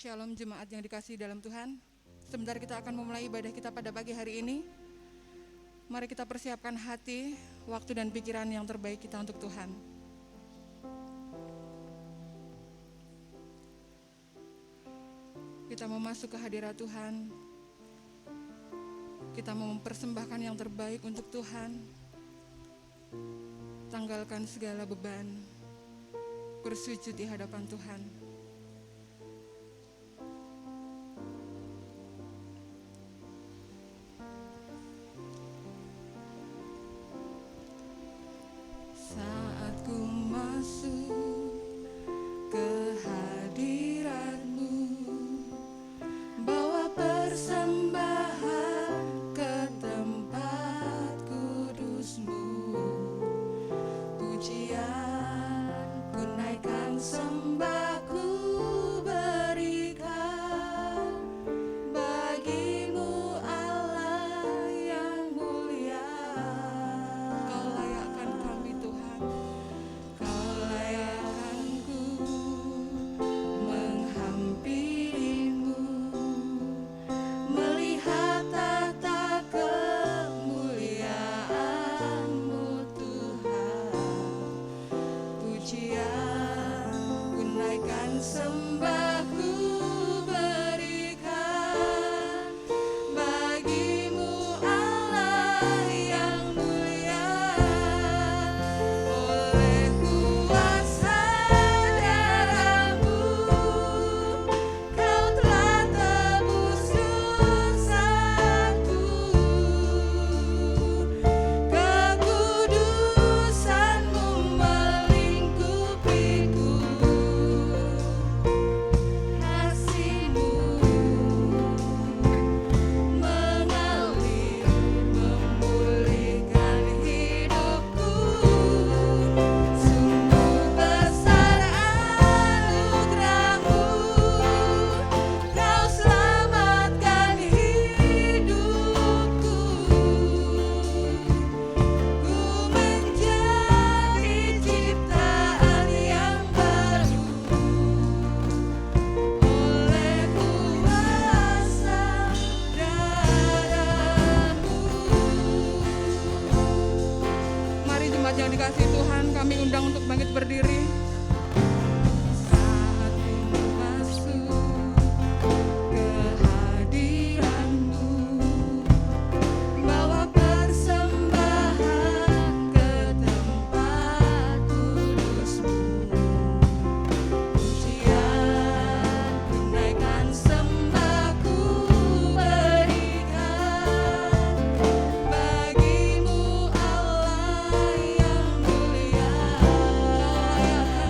Shalom jemaat yang dikasihi dalam Tuhan. Sebentar kita akan memulai ibadah kita pada pagi hari ini. Mari kita persiapkan hati, waktu dan pikiran yang terbaik kita untuk Tuhan. Kita mau masuk ke hadirat Tuhan. Kita mau mempersembahkan yang terbaik untuk Tuhan. Tanggalkan segala beban. Bersujud di hadapan Tuhan. Saat ku masuk ke hadirat-Mu, bawa persembahan ke tempat kudus-Mu, pujian ku naikkan, sembah ku berikan bagi-Mu Allah yang mulia. Kau layakkan kami Tuhan, Kau layakkan ku menghampiri-Mu, melihat tata kemuliaan-Mu Tuhan. Pujian ku naikkan, sembah ku berikan bagi-Mu Allah yang mulia. Oleh kuasa darah-Mu, Kau telah tebus dosaku. Kekudusan-Mu melingkupiku, kasih-Mu mengalir, memulihkan hidupku. Sungguh besar anugerah-Mu, Kau selamatkan hidupku. Ku menjadi ciptaan yang baru oleh kuasa darah-Mu. Mari jemaat yang dikasihi Tuhan, kami undang untuk bangkit berdiri. Saat ku masuk ke hadirat-Mu, bawa persembahan ke tempat kudus-Mu, pujian ku naikkan, sembah ku berikan bagi-Mu Allah yang mulia. Kau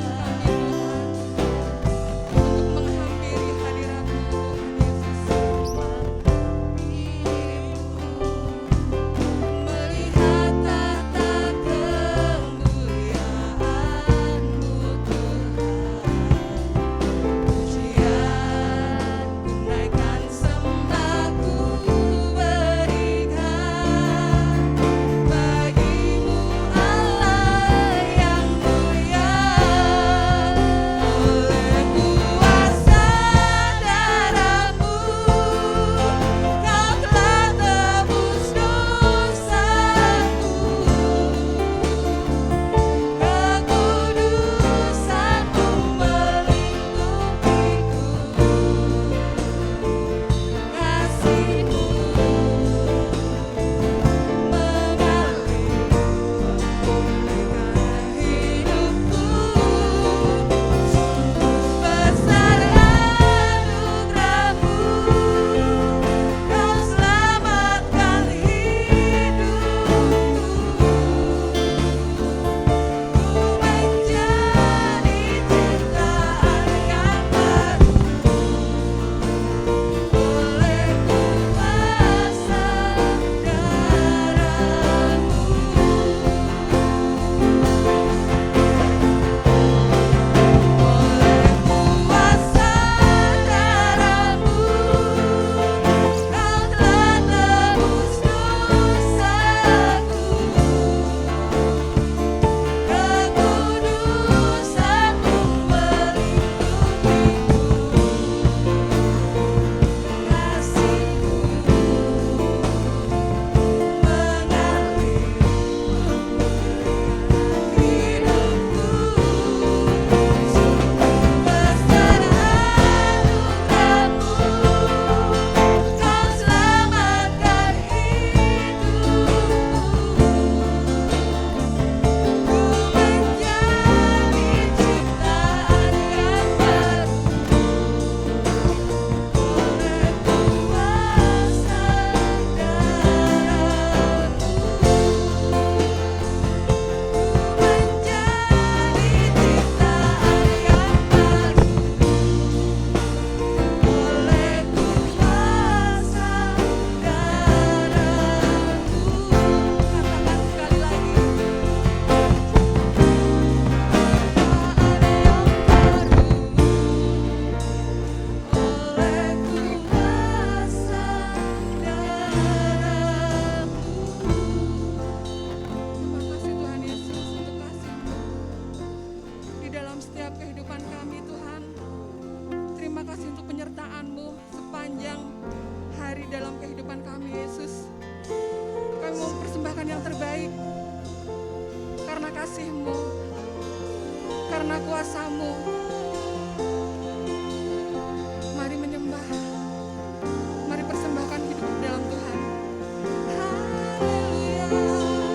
kasih-Mu, karena kuasa-Mu. Mari menyembah, mari persembahkan hidup dalam Tuhan. Haleluya. Kami masih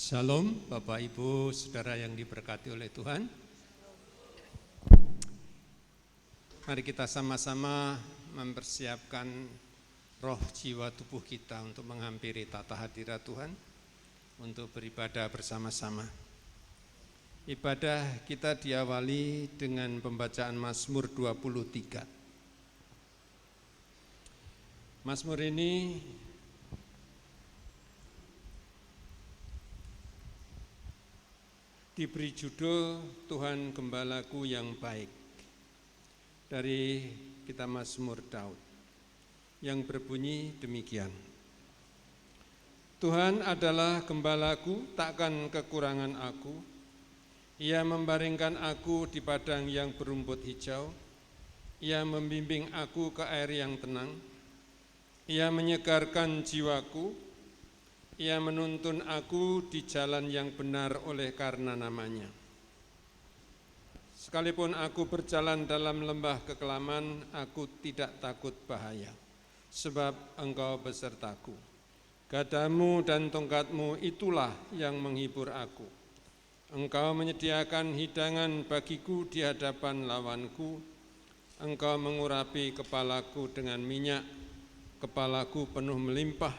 Shalom Bapak Ibu Saudara yang diberkati oleh Tuhan. Mari kita sama-sama mempersiapkan roh, jiwa, tubuh kita untuk menghampiri tata hadirat Tuhan, untuk beribadah bersama-sama. Ibadah kita diawali dengan pembacaan Mazmur 23. Mazmur ini diberi judul Tuhan Gembalaku yang baik, dari kitab Mazmur Daud, yang berbunyi demikian. Tuhan adalah gembalaku, takkan kekurangan aku. Ia membaringkan aku di padang yang berumput hijau. Ia membimbing aku ke air yang tenang. Ia menyegarkan jiwaku. Ia menuntun aku di jalan yang benar oleh karena namanya. Sekalipun aku berjalan dalam lembah kekelaman, aku tidak takut bahaya, sebab Engkau besertaku. Gadamu dan tongkatmu itulah yang menghibur aku. Engkau menyediakan hidangan bagiku di hadapan lawanku. Engkau mengurapi kepalaku dengan minyak, kepalaku penuh melimpah.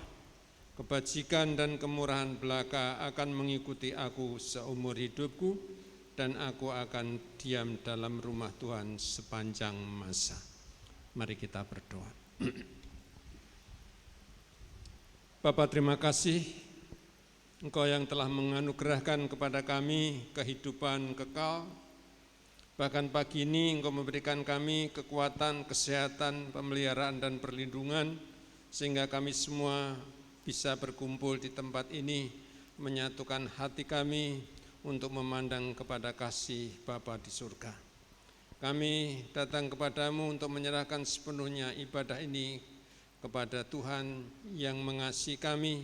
Kebajikan dan kemurahan belaka akan mengikuti aku seumur hidupku, dan aku akan diam dalam rumah Tuhan sepanjang masa. Mari kita berdoa. Bapa, terima kasih Engkau yang telah menganugerahkan kepada kami kehidupan kekal. Bahkan pagi ini Engkau memberikan kami kekuatan, kesehatan, pemeliharaan dan perlindungan, sehingga kami semua bisa berkumpul di tempat ini, menyatukan hati kami untuk memandang kepada kasih Bapa di surga. Kami datang kepadamu untuk menyerahkan sepenuhnya ibadah ini kepada Tuhan yang mengasihi kami,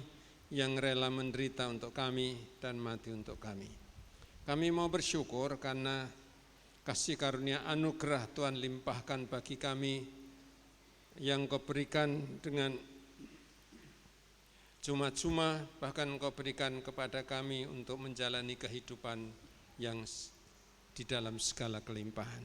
yang rela menderita untuk kami dan mati untuk kami. Kami mau bersyukur karena kasih karunia anugerah Tuhan limpahkan bagi kami, yang Kau berikan dengan cuma-cuma, bahkan Engkau berikan kepada kami untuk menjalani kehidupan yang di dalam segala kelimpahan.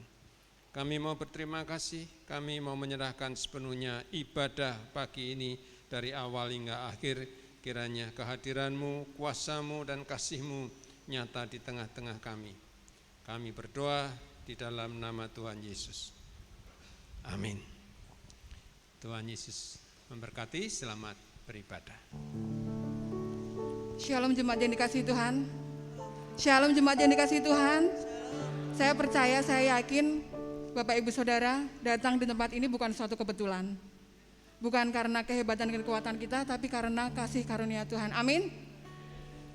Kami mau berterima kasih, kami mau menyerahkan sepenuhnya ibadah pagi ini dari awal hingga akhir. Kiranya kehadiran-Mu, kuasa-Mu dan kasih-Mu nyata di tengah-tengah kami. Kami berdoa di dalam nama Tuhan Yesus. Amin. Tuhan Yesus memberkati, selamat beribadah. Shalom jemaat yang dikasihi Tuhan. Shalom jemaat yang dikasihi Tuhan. Saya percaya, saya yakin Bapak Ibu Saudara datang di tempat ini bukan suatu kebetulan. Bukan karena kehebatan dan kekuatan kita, tapi karena kasih karunia Tuhan. Amin.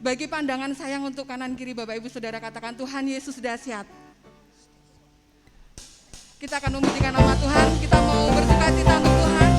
Bagi pandangan sayang untuk kanan kiri Bapak Ibu Saudara, katakan Tuhan Yesus dahsyat. Kita akan memujikan nama Tuhan, kita mau bersukacita untuk Tuhan.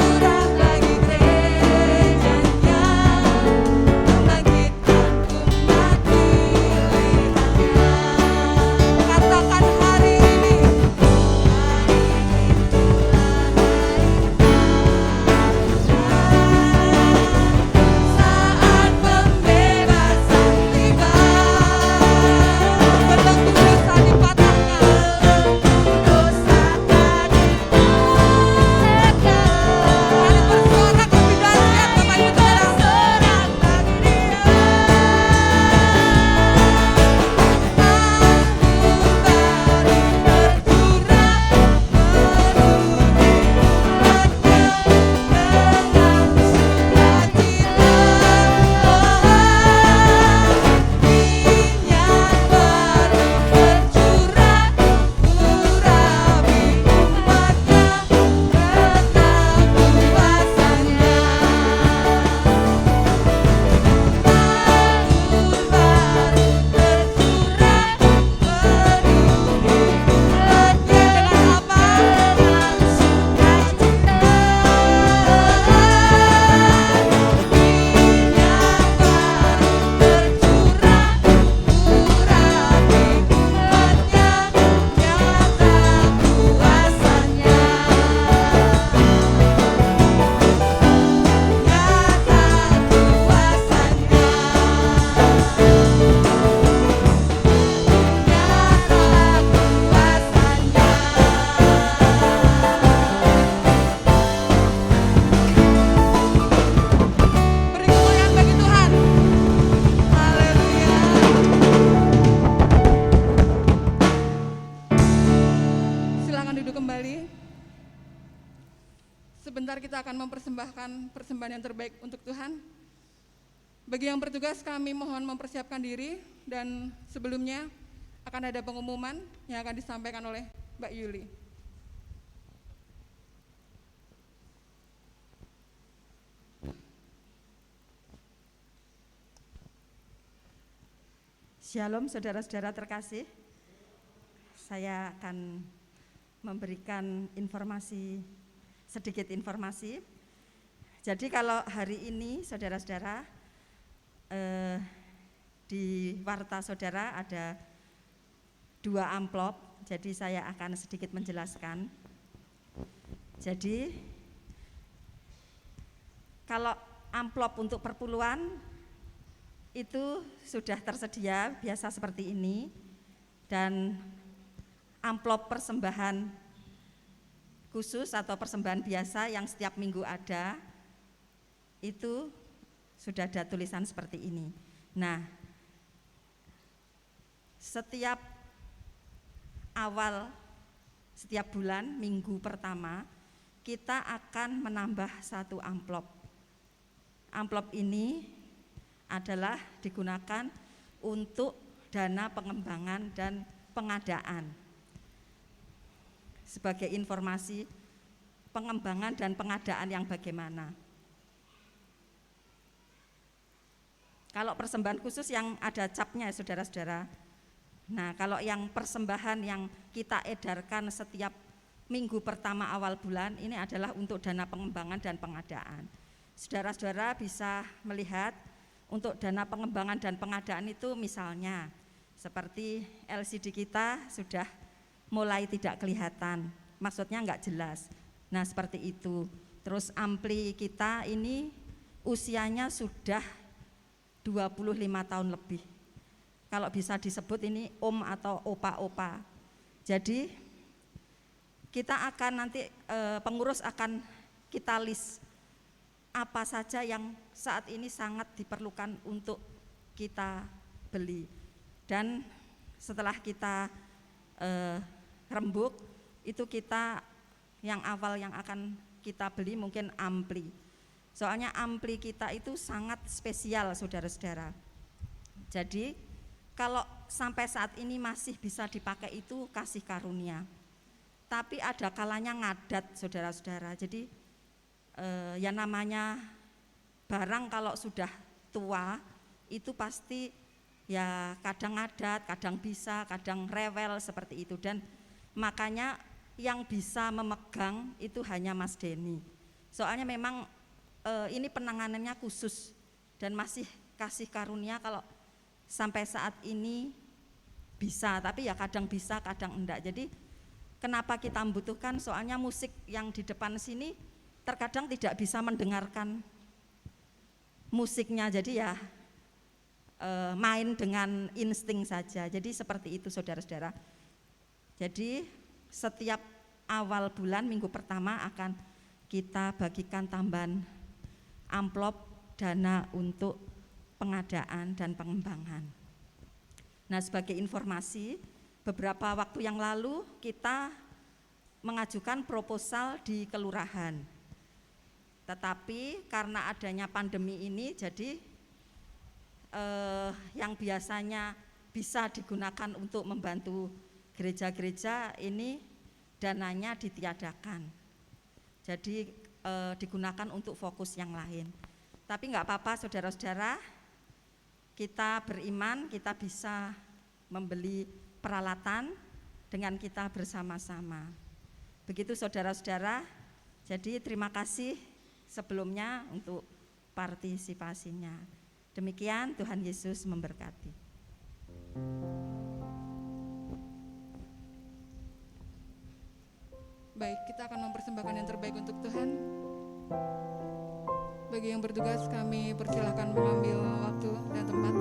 Tercurah bagi gerejanya akan mempersembahkan persembahan yang terbaik untuk Tuhan. Bagi yang bertugas kami mohon mempersiapkan diri, dan sebelumnya akan ada pengumuman yang akan disampaikan oleh Mbak Yuli. Shalom saudara-saudara terkasih. Saya akan memberikan sedikit informasi. Jadi kalau hari ini saudara-saudara di warta saudara ada 2 amplop, jadi saya akan sedikit menjelaskan. Jadi kalau amplop untuk perpuluhan itu sudah tersedia biasa seperti ini, dan amplop persembahan khusus atau persembahan biasa yang setiap minggu ada itu sudah ada tulisan seperti ini. Nah, setiap bulan minggu pertama kita akan menambah 1 amplop. Amplop ini adalah digunakan untuk dana pengembangan dan pengadaan. Sebagai informasi pengembangan dan pengadaan yang bagaimana. Kalau persembahan khusus yang ada capnya ya saudara-saudara. Nah, kalau yang persembahan yang kita edarkan setiap minggu pertama awal bulan ini adalah untuk dana pengembangan dan pengadaan. Saudara-saudara bisa melihat untuk dana pengembangan dan pengadaan itu misalnya seperti LCD kita sudah mulai tidak kelihatan, maksudnya enggak jelas. Nah, seperti itu. Terus ampli kita ini usianya sudah 25 tahun lebih. Kalau bisa disebut ini om atau opa-opa. Jadi kita akan nanti pengurus akan kita list apa saja yang saat ini sangat diperlukan untuk kita beli. Dan setelah kita rembuk itu kita yang awal yang akan kita beli mungkin ampli. Soalnya ampli kita itu sangat spesial saudara-saudara. Jadi kalau sampai saat ini masih bisa dipakai itu kasih karunia. Tapi ada kalanya ngadat saudara-saudara. Jadi ya namanya barang kalau sudah tua itu pasti ya kadang ngadat, kadang bisa, kadang rewel seperti itu. Dan makanya yang bisa memegang itu hanya Mas Denny. Soalnya memang ini penanganannya khusus dan masih kasih karunia kalau sampai saat ini bisa, tapi ya kadang bisa, kadang enggak. Jadi kenapa kita membutuhkan, soalnya musik yang di depan sini terkadang tidak bisa mendengarkan musiknya, jadi ya main dengan insting saja. Jadi seperti itu saudara-saudara. Jadi setiap awal bulan minggu pertama akan kita bagikan tambahan amplop dana untuk pengadaan dan pengembangan. Nah, sebagai informasi, beberapa waktu yang lalu kita mengajukan proposal di kelurahan. Tetapi karena adanya pandemi ini, jadi yang biasanya bisa digunakan untuk membantu gereja-gereja ini dananya ditiadakan. Jadi digunakan untuk fokus yang lain. Tapi enggak apa-apa saudara-saudara, kita beriman, kita bisa membeli peralatan dengan kita bersama-sama. Begitu saudara-saudara. Jadi terima kasih sebelumnya untuk partisipasinya. Demikian, Tuhan Yesus memberkati. Baik, kita akan mempersembahkan yang terbaik untuk Tuhan. Bagi yang bertugas kami persilahkan mengambil waktu dan tempat.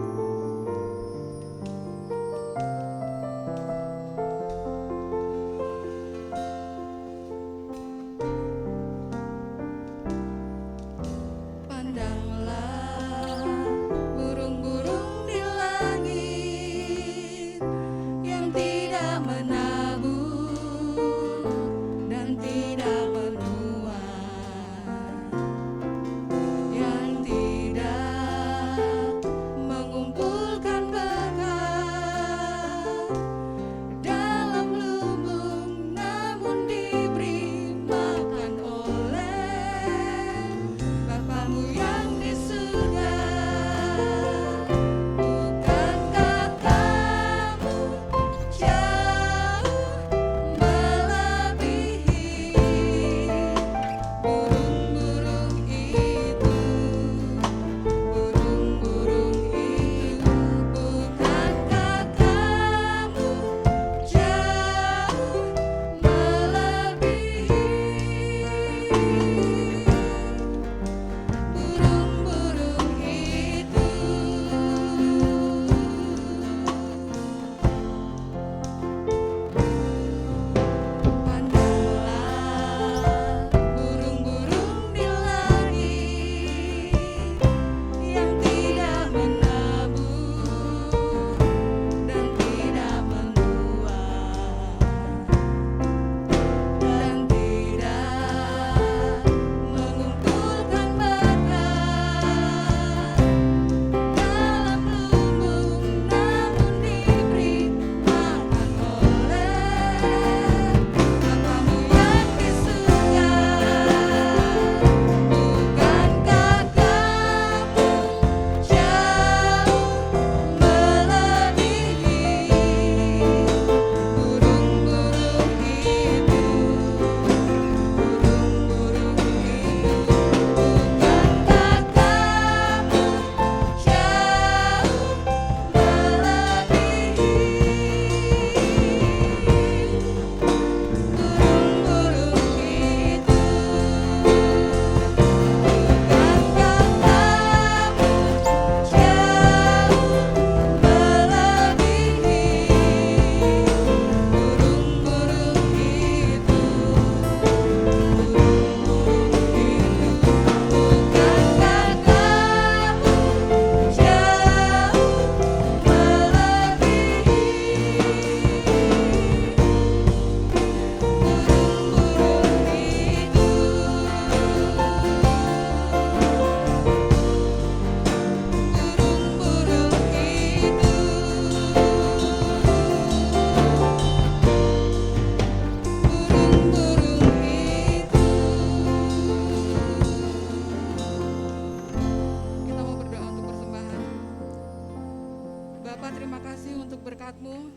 berkat-Mu,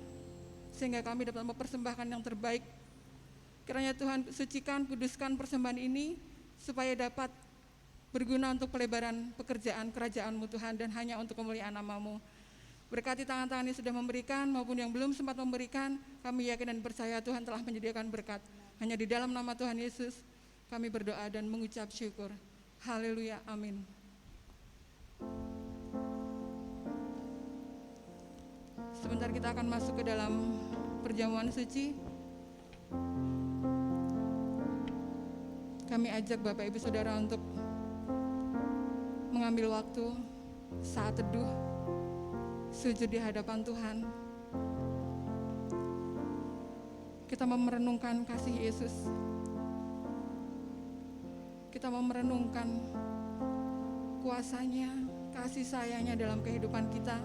sehingga kami dapat mempersembahkan yang terbaik. Kiranya Tuhan sucikan, kuduskan persembahan ini, supaya dapat berguna untuk pelebaran pekerjaan kerajaan-Mu Tuhan, dan hanya untuk kemuliaan nama-Mu. Berkati tangan-tangan yang sudah memberikan maupun yang belum sempat memberikan, kami yakin dan percaya Tuhan telah menyediakan berkat. Hanya di dalam nama Tuhan Yesus kami berdoa dan mengucap syukur. Haleluya, amin. Sebentar kita akan masuk ke dalam perjamuan suci. Kami ajak Bapak Ibu Saudara untuk mengambil waktu saat teduh, sujud di hadapan Tuhan. Kita mau merenungkan kasih Yesus. Kita mau merenungkan kuasanya, kasih sayangnya dalam kehidupan kita.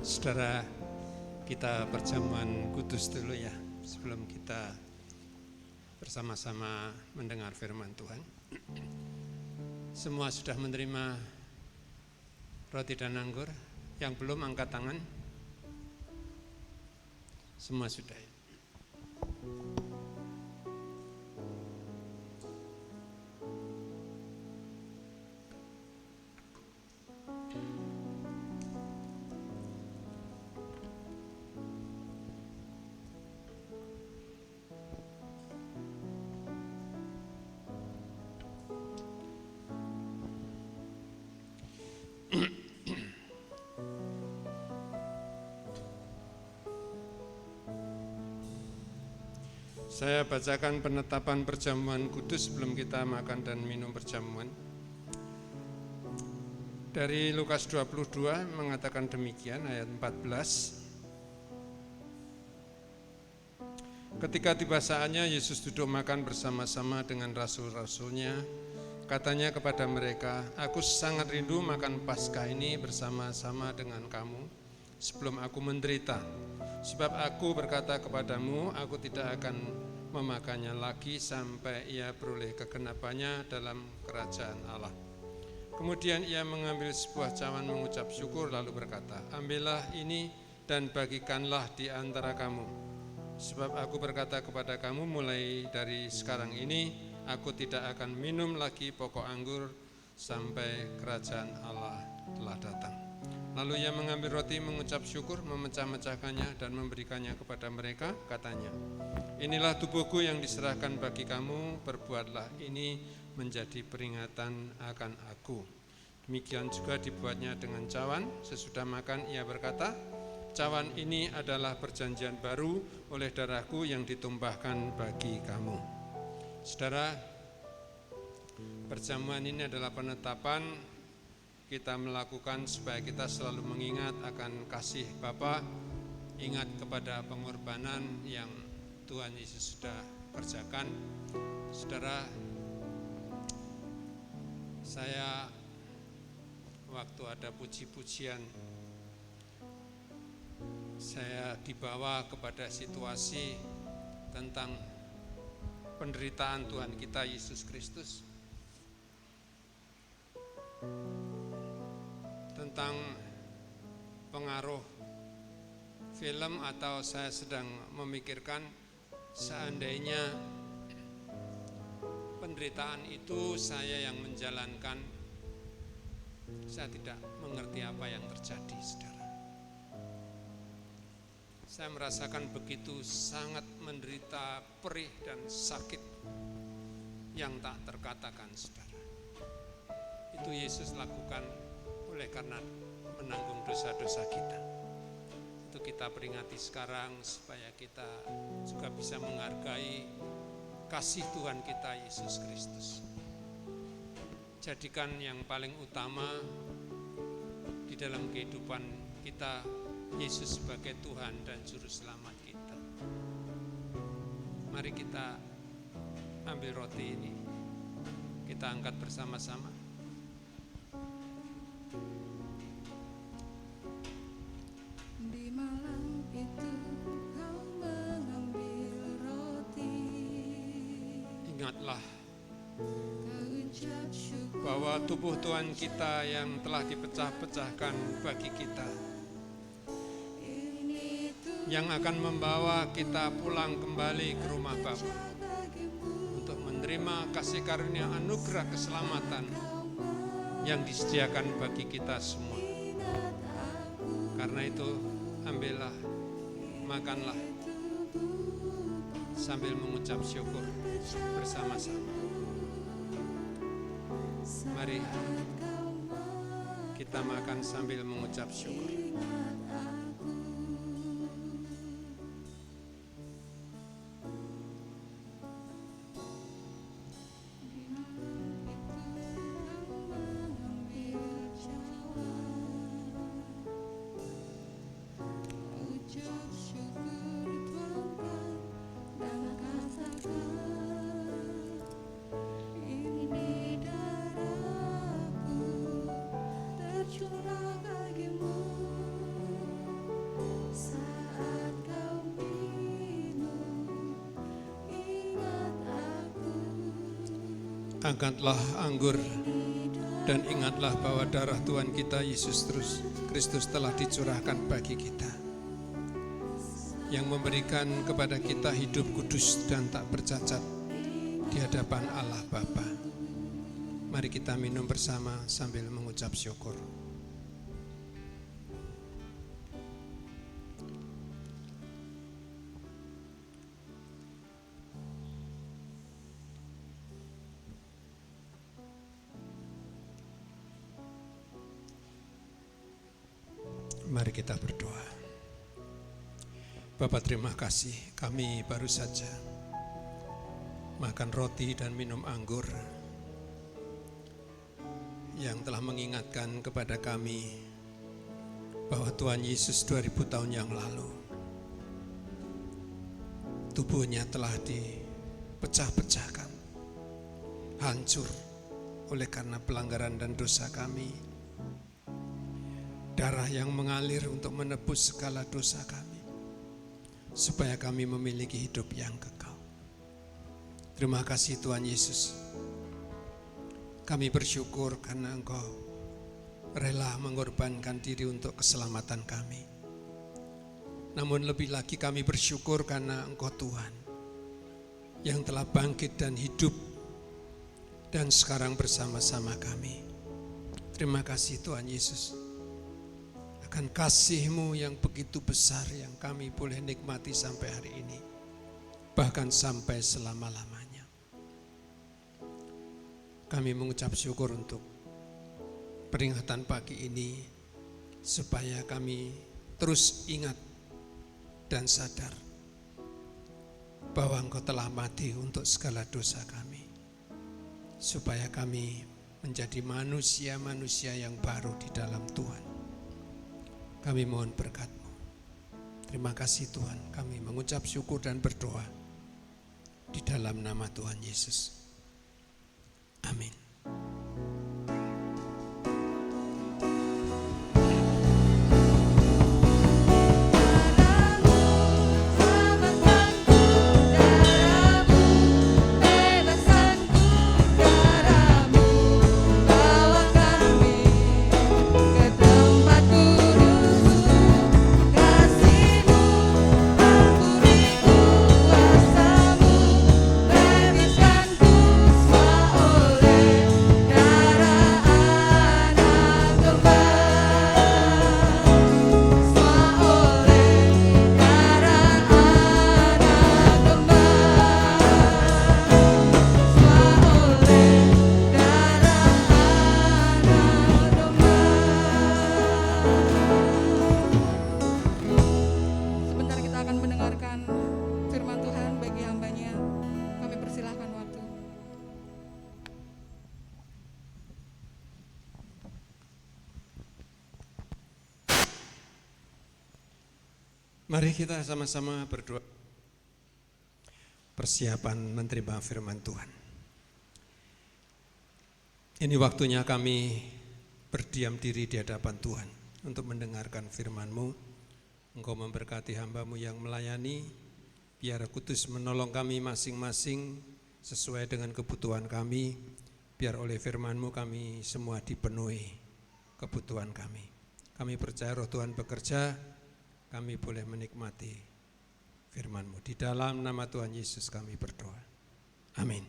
Saudara, kita perjamuan kudus dulu ya, sebelum kita bersama-sama mendengar firman Tuhan. Semua sudah menerima roti dan anggur? Yang belum angkat tangan? Semua sudah. Saya bacakan penetapan perjamuan kudus sebelum kita makan dan minum perjamuan. Dari Lukas 22 mengatakan demikian, ayat 14. Ketika tiba saatnya Yesus duduk makan bersama-sama dengan rasul-rasulnya, katanya kepada mereka, "Aku sangat rindu makan Paskah ini bersama-sama dengan kamu sebelum aku menderita. Sebab aku berkata kepadamu, aku tidak akan memakannya lagi sampai ia beroleh kegenapannya dalam kerajaan Allah." Kemudian ia mengambil sebuah cawan mengucap syukur lalu berkata, "Ambillah ini dan bagikanlah di antara kamu. Sebab aku berkata kepada kamu, mulai dari sekarang ini aku tidak akan minum lagi pokok anggur sampai kerajaan Allah telah datang." Lalu ia mengambil roti, mengucap syukur, memecah-mecahkannya dan memberikannya kepada mereka, katanya, "Inilah tubuhku yang diserahkan bagi kamu, perbuatlah ini menjadi peringatan akan aku." Demikian juga dibuatnya dengan cawan. Sesudah makan ia berkata, "Cawan ini adalah perjanjian baru oleh darahku yang ditumpahkan bagi kamu." Saudara, perjamuan ini adalah penetapan kita melakukan supaya kita selalu mengingat akan kasih Bapa, ingat kepada pengorbanan yang Tuhan Yesus sudah kerjakan. Saudara, saya waktu ada puji-pujian, saya dibawa kepada situasi tentang penderitaan Tuhan kita Yesus Kristus, tentang pengaruh film, atau saya sedang memikirkan seandainya penderitaan itu saya yang menjalankan, saya tidak mengerti apa yang terjadi, saudara. Saya merasakan begitu sangat menderita, perih dan sakit yang tak terkatakan, saudara. Itu Yesus lakukan oleh karena menanggung dosa-dosa kita. Itu kita peringati sekarang supaya kita juga bisa menghargai kasih Tuhan kita Yesus Kristus. Jadikan yang paling utama di dalam kehidupan kita Yesus sebagai Tuhan dan Juru Selamat kita. Mari kita ambil roti ini, kita angkat bersama-sama. Di malam itu kau mengambil roti, Ingatlah kau ucap syukur bahwa tubuh Tuhan kita yang telah dipecah-pecahkan bagi kita, ini tuh yang akan membawa kita pulang kembali ke rumah Bapa untuk menerima kasih karunia anugerah keselamatan yang disediakan bagi kita semua. Karena itu, ambillah, makanlah sambil mengucap syukur bersama-sama. Mari kita makan sambil mengucap syukur. Angkatlah anggur dan ingatlah bahwa darah Tuhan kita Yesus Kristus telah dicurahkan bagi kita, yang memberikan kepada kita hidup kudus dan tak bercacat di hadapan Allah Bapa. Mari kita minum bersama sambil mengucap syukur. Mari kita berdoa. Bapa, terima kasih, kami baru saja makan roti dan minum anggur yang telah mengingatkan kepada kami bahwa Tuhan Yesus 2000 tahun yang lalu tubuhnya telah dipecah-pecahkan, hancur oleh karena pelanggaran dan dosa kami. Darah yang mengalir untuk menebus segala dosa kami, supaya kami memiliki hidup yang kekal. Terima kasih Tuhan Yesus. Kami bersyukur karena Engkau rela mengorbankan diri untuk keselamatan kami. Namun lebih lagi kami bersyukur karena Engkau Tuhan yang telah bangkit dan hidup dan sekarang bersama-sama kami. Terima kasih Tuhan Yesus akan kasih-Mu yang begitu besar yang kami boleh nikmati sampai hari ini, bahkan sampai selama-lamanya. Kami mengucap syukur untuk peringatan pagi ini, supaya kami terus ingat dan sadar bahwa Engkau telah mati untuk segala dosa kami, supaya kami menjadi manusia-manusia yang baru di dalam Tuhan. Kami mohon berkat-Mu. Terima kasih Tuhan, kami mengucap syukur dan berdoa di dalam nama Tuhan Yesus. Amin. Mari kita sama-sama berdoa persiapan menerima firman Tuhan. Ini waktunya kami berdiam diri di hadapan Tuhan untuk mendengarkan firman-Mu. Engkau memberkati hamba-Mu yang melayani, biar Kudus menolong kami masing-masing sesuai dengan kebutuhan kami, biar oleh firman-Mu kami semua dipenuhi kebutuhan kami. Kami percaya Roh Tuhan bekerja, kami boleh menikmati firman-Mu. Di dalam nama Tuhan Yesus kami berdoa. Amin.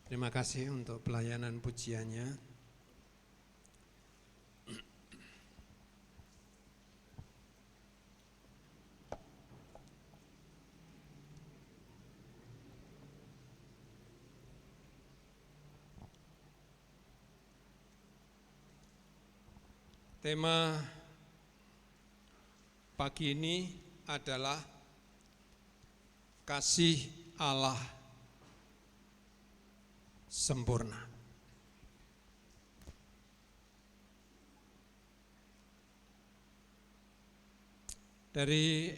Terima kasih untuk pelayanan pujiannya. Tema pagi ini adalah kasih Allah sempurna. Dari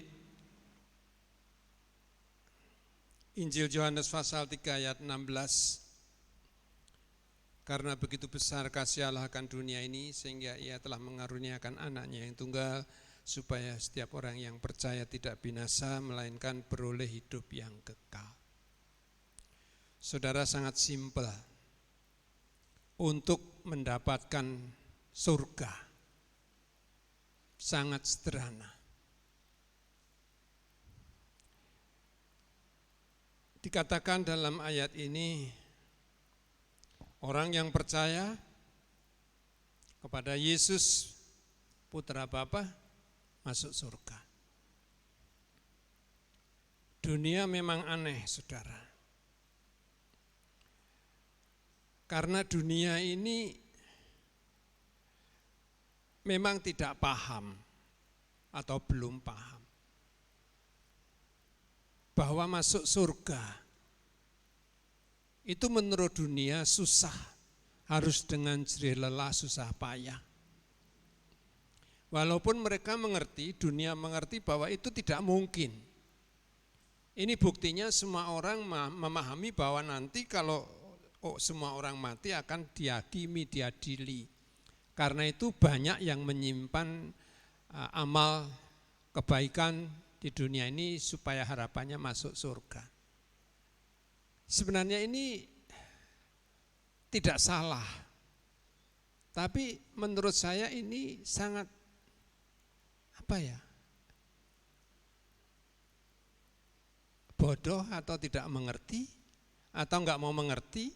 Injil Yohanes pasal 3 ayat 16. Karena begitu besar kasih Allah akan dunia ini, sehingga Ia telah mengaruniakan anaknya yang tunggal, supaya setiap orang yang percaya tidak binasa melainkan beroleh hidup yang kekal. Saudara, sangat simpel untuk mendapatkan surga. Sangat sederhana. Dikatakan dalam ayat ini, orang yang percaya kepada Yesus Putra Bapa masuk surga. Dunia memang aneh, saudara. Karena dunia ini memang tidak paham atau belum paham bahwa masuk surga itu menurut dunia susah, harus dengan jerih lelah, susah payah. Walaupun mereka mengerti, dunia mengerti bahwa itu tidak mungkin. Ini buktinya semua orang memahami bahwa nanti kalau semua orang mati akan dihakimi, diadili. Karena itu banyak yang menyimpan amal kebaikan di dunia ini supaya harapannya masuk surga. Sebenarnya ini tidak salah, tapi menurut saya ini sangat bodoh atau tidak mengerti atau enggak mau mengerti.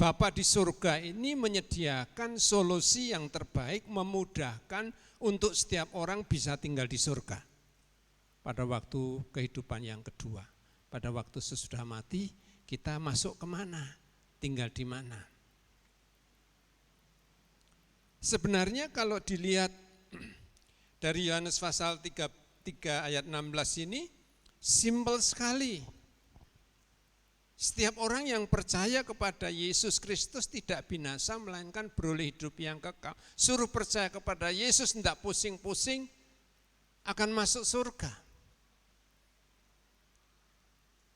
Bapa di surga ini menyediakan solusi yang terbaik, memudahkan untuk setiap orang bisa tinggal di surga pada waktu kehidupan yang kedua. Pada waktu sesudah mati, kita masuk kemana? Tinggal di mana? Sebenarnya kalau dilihat dari Yohanes pasal 3 ayat 16 ini, simpel sekali. Setiap orang yang percaya kepada Yesus Kristus tidak binasa, melainkan beroleh hidup yang kekal. Suruh percaya kepada Yesus, tidak pusing-pusing, akan masuk surga.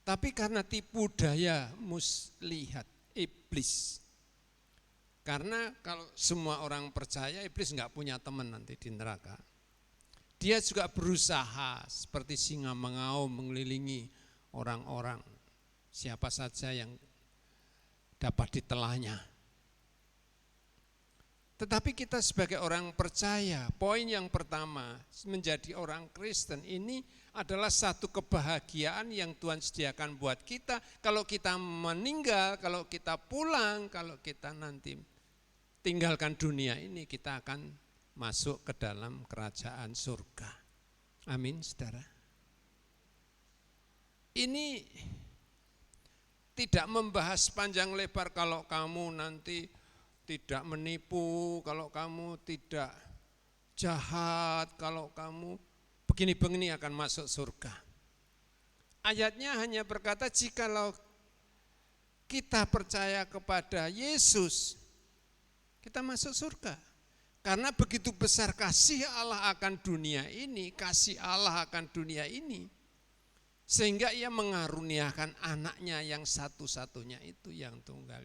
Tapi karena tipu daya muslihat, iblis. Karena kalau semua orang percaya, iblis enggak punya teman nanti di neraka. Dia juga berusaha seperti singa mengaum mengelilingi orang-orang. Siapa saja yang dapat ditelahnya. Tetapi kita sebagai orang percaya, poin yang pertama menjadi orang Kristen ini adalah satu kebahagiaan yang Tuhan sediakan buat kita. Kalau kita meninggal, kalau kita pulang, kalau kita nanti tinggalkan dunia ini, kita akan masuk ke dalam kerajaan surga. Amin, saudara. Ini tidak membahas panjang lebar kalau kamu nanti tidak menipu, kalau kamu tidak jahat, kalau kamu begini-begini akan masuk surga. Ayatnya hanya berkata jikalau kita percaya kepada Yesus, kita masuk surga. Karena begitu besar kasih Allah akan dunia ini, kasih Allah akan dunia ini, sehingga ia mengaruniakan anaknya yang satu-satunya itu, yang tunggal.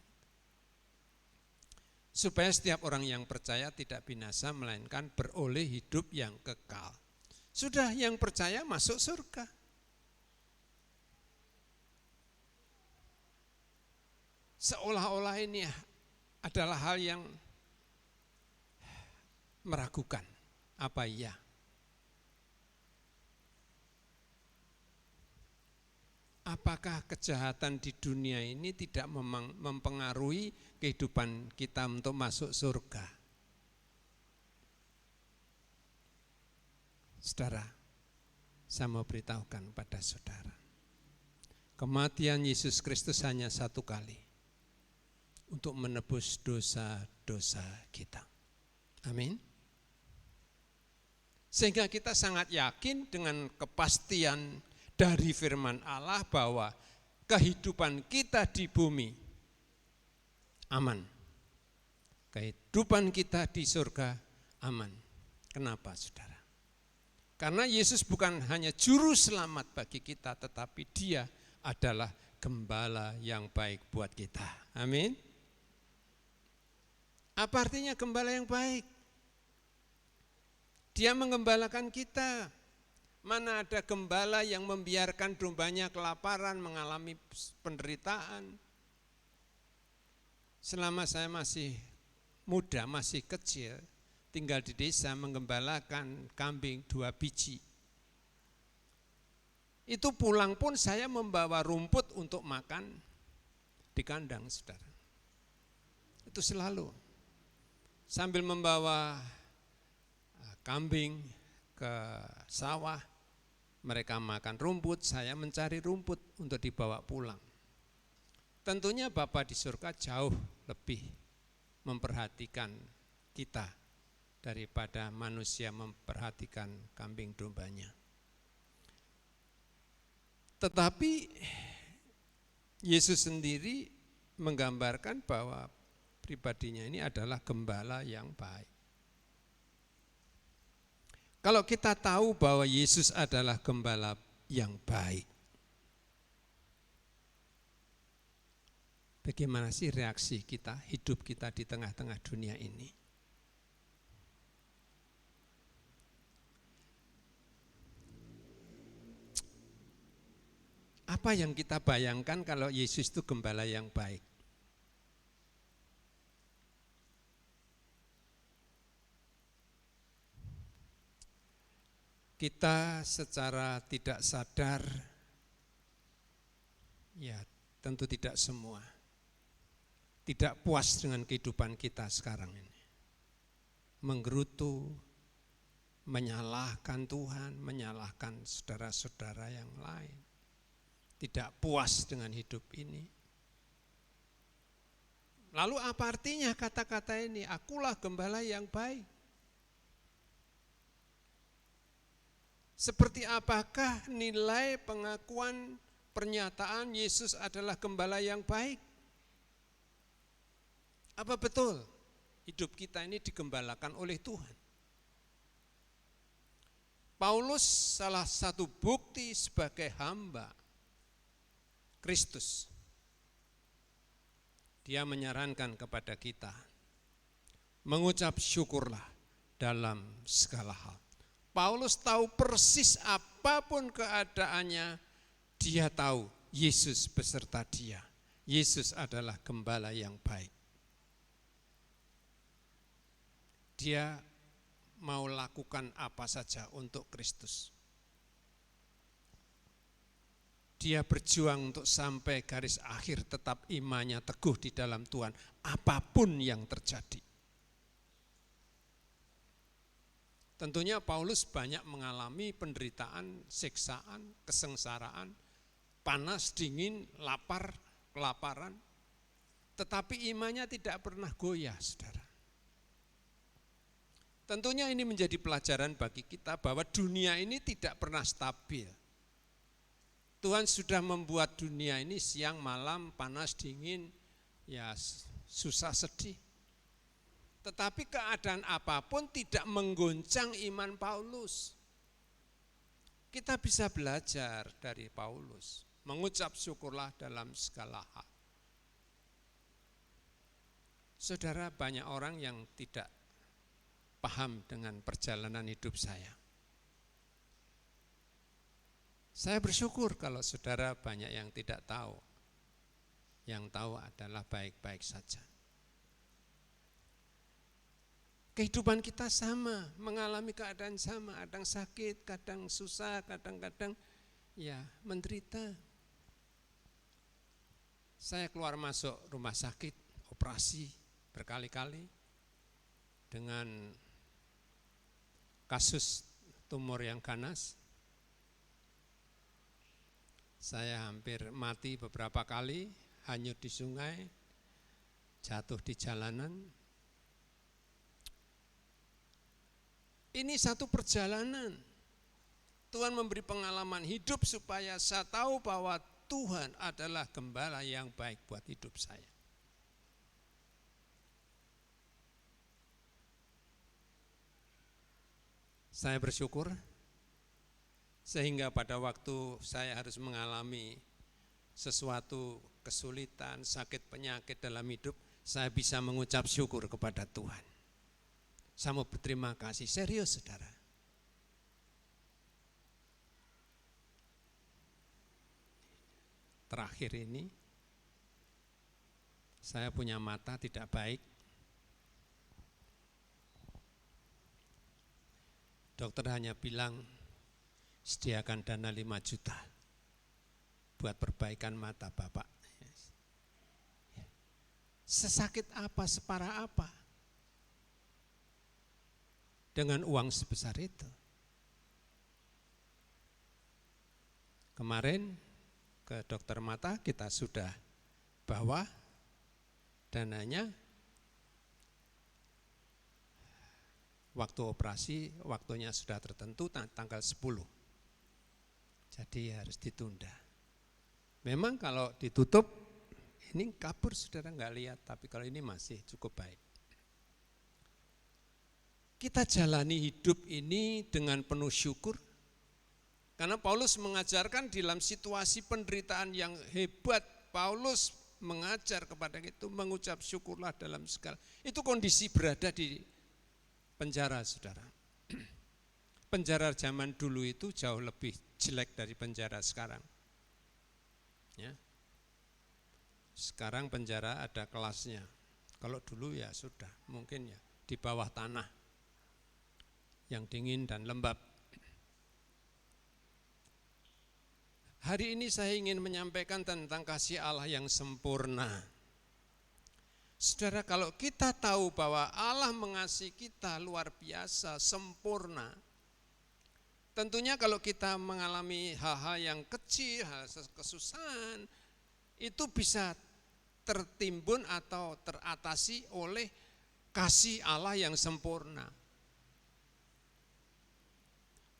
Supaya setiap orang yang percaya tidak binasa, melainkan beroleh hidup yang kekal. Sudah, yang percaya masuk surga. Seolah-olah ini adalah hal yang meragukan. Apa iya? Apakah kejahatan di dunia ini tidak mempengaruhi kehidupan kita untuk masuk surga? Saudara, saya mau beritahukan pada saudara, kematian Yesus Kristus hanya satu kali untuk menebus dosa-dosa kita. Amin. Sehingga kita sangat yakin dengan kepastian dari firman Allah bahwa kehidupan kita di bumi aman. Kehidupan kita di surga aman. Kenapa, saudara? Karena Yesus bukan hanya juru selamat bagi kita, tetapi Dia adalah gembala yang baik buat kita. Amin. Apa artinya gembala yang baik? Dia menggembalakan kita. Mana ada gembala yang membiarkan dombanya kelaparan, mengalami penderitaan. Selama saya masih muda, masih kecil, tinggal di desa menggembalakan kambing 2 biji. Itu pulang pun saya membawa rumput untuk makan di kandang, saudara. Itu selalu. Sambil membawa kambing ke sawah, mereka makan rumput, saya mencari rumput untuk dibawa pulang. Tentunya Bapa di surga jauh lebih memperhatikan kita daripada manusia memperhatikan kambing dombanya. Tetapi Yesus sendiri menggambarkan bahwa pribadinya ini adalah gembala yang baik. Kalau kita tahu bahwa Yesus adalah gembala yang baik, bagaimana sih reaksi kita, hidup kita di tengah-tengah dunia ini? Apa yang kita bayangkan kalau Yesus itu gembala yang baik? Kita secara tidak sadar, ya tentu tidak semua, tidak puas dengan kehidupan kita sekarang ini. Menggerutu, menyalahkan Tuhan, menyalahkan saudara-saudara yang lain. Tidak puas dengan hidup ini. Lalu apa artinya kata-kata ini? Akulah gembala yang baik. Seperti apakah nilai pengakuan pernyataan Yesus adalah gembala yang baik? Apa betul hidup kita ini digembalakan oleh Tuhan? Paulus salah satu bukti sebagai hamba Kristus. Dia menyarankan kepada kita, mengucap syukurlah dalam segala hal. Paulus tahu persis apapun keadaannya, dia tahu Yesus beserta dia. Yesus adalah gembala yang baik. Dia mau lakukan apa saja untuk Kristus. Dia berjuang untuk sampai garis akhir, tetap imannya teguh di dalam Tuhan, apapun yang terjadi. Tentunya Paulus banyak mengalami penderitaan, siksaan, kesengsaraan, panas, dingin, lapar, kelaparan. Tetapi imannya tidak pernah goyah, saudara. Tentunya ini menjadi pelajaran bagi kita bahwa dunia ini tidak pernah stabil. Tuhan sudah membuat dunia ini siang malam, panas, dingin, ya susah sedih. Tetapi keadaan apapun tidak menggoncang iman Paulus. Kita bisa belajar dari Paulus, mengucap syukurlah dalam segala hal. Saudara, banyak orang yang tidak paham dengan perjalanan hidup saya. Saya bersyukur kalau saudara banyak yang tidak tahu. Yang tahu adalah baik-baik saja. Kehidupan kita sama, mengalami keadaan sama, kadang sakit, kadang susah, kadang-kadang ya menderita. Saya keluar masuk rumah sakit, operasi berkali-kali dengan kasus tumor yang ganas. Saya hampir mati beberapa kali, hanyut di sungai, jatuh di jalanan. Ini satu perjalanan. Tuhan memberi pengalaman hidup supaya saya tahu bahwa Tuhan adalah gembala yang baik buat hidup saya. Saya bersyukur sehingga pada waktu saya harus mengalami sesuatu kesulitan, sakit, penyakit dalam hidup, saya bisa mengucap syukur kepada Tuhan. Saya mau berterima kasih, serius saudara. terakhir ini, saya punya mata tidak baik. Dokter hanya bilang, sediakan dana 5 juta buat perbaikan mata Bapak. Sesakit apa, separah apa dengan uang sebesar itu? Kemarin ke dokter mata kita sudah bawa dananya, waktu operasi waktunya sudah tertentu tanggal 10. Jadi harus ditunda. Memang kalau ditutup ini kabur, saudara nggak lihat, tapi kalau ini masih cukup baik. Kita jalani hidup ini dengan penuh syukur. Karena Paulus mengajarkan dalam situasi penderitaan yang hebat, Paulus mengajar kepada itu, mengucap syukurlah dalam segala. Itu kondisi berada di penjara, saudara. Penjara zaman dulu itu jauh lebih jelek dari penjara sekarang. Ya. Sekarang penjara ada kelasnya. Kalau dulu ya sudah, mungkin ya di bawah tanah yang dingin dan lembab. Hari ini saya ingin menyampaikan tentang kasih Allah yang sempurna. Saudara, kalau kita tahu bahwa Allah mengasihi kita luar biasa, sempurna, tentunya kalau kita mengalami hal-hal yang kecil, hal kesusahan, itu bisa tertimbun atau teratasi oleh kasih Allah yang sempurna.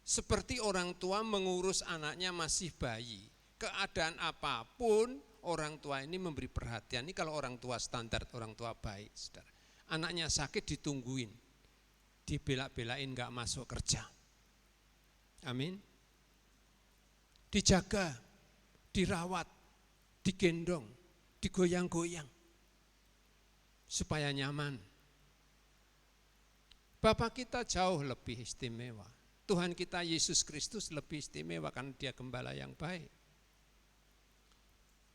Seperti orang tua mengurus anaknya masih bayi, keadaan apapun orang tua ini memberi perhatian. Ini kalau orang tua standar, orang tua baik, saudara. Anaknya sakit ditungguin, dibela-belain gak masuk kerja. Amin. Dijaga, dirawat, digendong, digoyang-goyang supaya nyaman. Bapak kita jauh lebih istimewa. Tuhan kita Yesus Kristus lebih istimewa karena Dia gembala yang baik.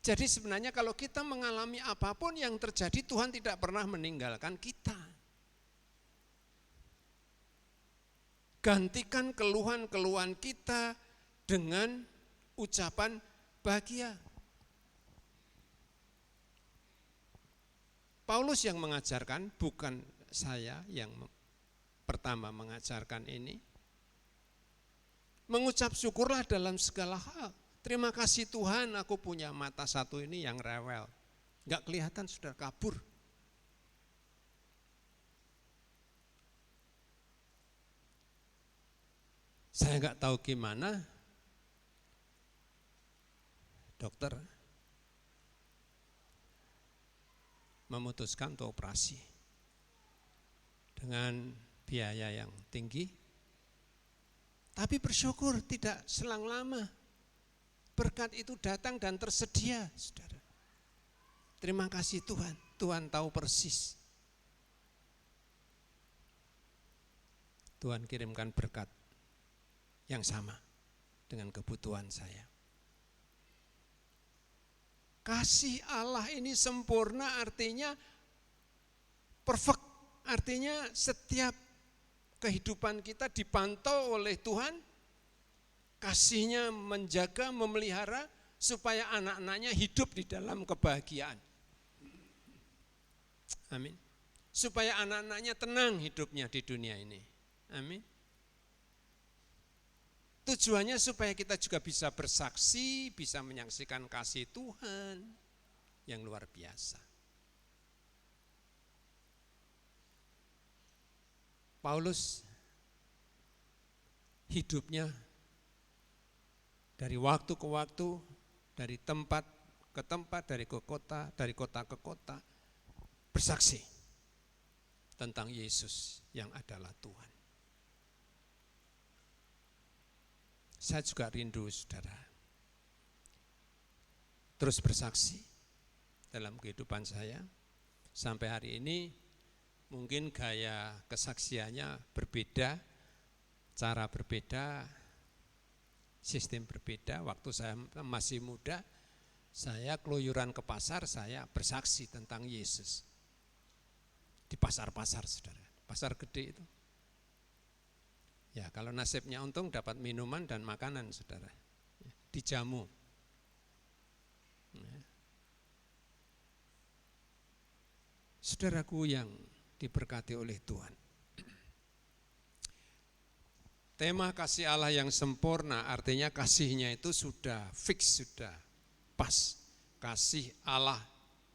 Jadi sebenarnya kalau kita mengalami apapun yang terjadi, Tuhan tidak pernah meninggalkan kita. Gantikan keluhan-keluhan kita dengan ucapan bahagia. Paulus yang mengajarkan, bukan saya yang pertama mengajarkan ini. Mengucap syukurlah dalam segala hal. Terima kasih Tuhan, aku punya mata satu ini yang rewel. Enggak kelihatan, sudah kabur. Saya enggak tahu gimana dokter memutuskan untuk operasi dengan biaya yang tinggi. Tapi bersyukur tidak selang lama. Berkat itu datang dan tersedia, saudara. Terima kasih Tuhan, Tuhan tahu persis. Tuhan kirimkan berkat yang sama dengan kebutuhan saya. Kasih Allah ini sempurna, artinya perfect, artinya setiap kehidupan kita dipantau oleh Tuhan, kasih-Nya menjaga, memelihara supaya anak-anaknya hidup di dalam kebahagiaan. Amin. Supaya anak-anaknya tenang hidupnya di dunia ini. Amin. Tujuannya supaya kita juga bisa bersaksi, bisa menyaksikan kasih Tuhan yang luar biasa. Paulus hidupnya dari waktu ke waktu, dari tempat ke tempat, dari kota ke kota, bersaksi tentang Yesus yang adalah Tuhan. Saya juga rindu, saudara, terus bersaksi dalam kehidupan saya. Sampai hari ini mungkin gaya kesaksiannya berbeda, cara berbeda, sistem berbeda. Waktu saya masih muda, Saya keluyuran ke pasar, saya bersaksi tentang Yesus. Di pasar-pasar, saudara. Pasar gede itu. Ya, kalau nasibnya untung dapat minuman dan makanan, saudara. Dijamu. Ya. Saudaraku yang diberkati oleh Tuhan. Tema kasih Allah yang sempurna artinya kasihnya itu sudah fix, sudah pas. Kasih Allah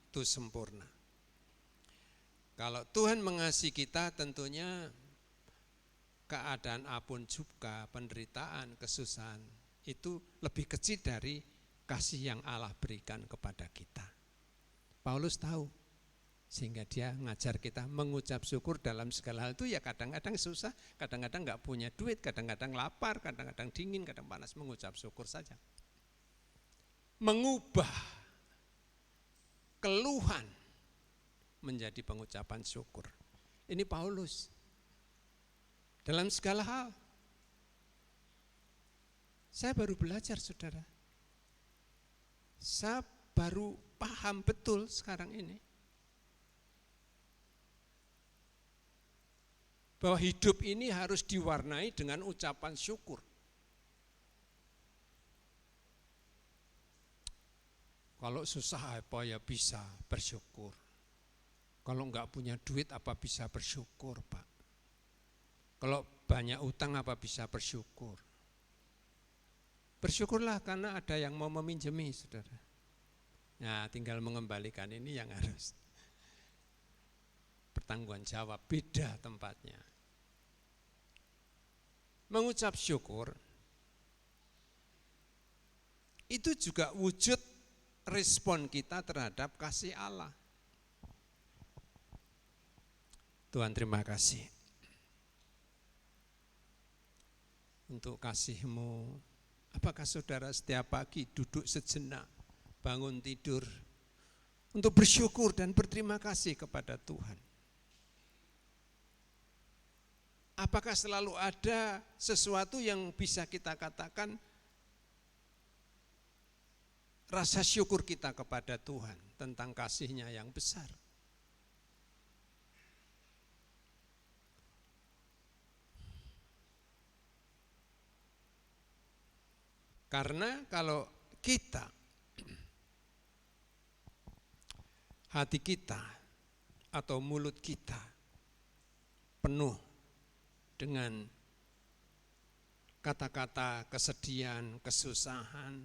itu sempurna. Kalau Tuhan mengasihi kita tentunya keadaan apapun juga, penderitaan, kesusahan itu lebih kecil dari kasih yang Allah berikan kepada kita. Paulus tahu, sehingga dia ngajar kita mengucap syukur dalam segala hal itu ya kadang-kadang susah, kadang-kadang enggak punya duit, kadang-kadang lapar, kadang-kadang dingin, kadang panas, mengucap syukur saja. Mengubah keluhan menjadi pengucapan syukur. Ini Paulus. Dalam segala hal. Saya baru belajar, saudara. Saya baru paham betul sekarang ini. Bahwa hidup ini harus diwarnai dengan ucapan syukur. Kalau susah apa ya bisa bersyukur. Kalau enggak punya duit apa bisa bersyukur, Pak. Kalau banyak utang apa bisa bersyukur. Bersyukurlah karena ada yang mau meminjemi, saudara. Nah, tinggal mengembalikan ini yang harus bertanggung jawab, beda tempatnya. Mengucap syukur itu juga wujud respon kita terhadap kasih Allah. Tuhan terima kasih untuk kasih-Mu. Apakah saudara setiap pagi duduk sejenak, bangun tidur untuk bersyukur dan berterima kasih kepada Tuhan? Apakah selalu ada sesuatu yang bisa kita katakan rasa syukur kita kepada Tuhan tentang kasih-Nya yang besar? Karena kalau kita, hati kita atau mulut kita penuh dengan kata-kata kesedihan, kesusahan,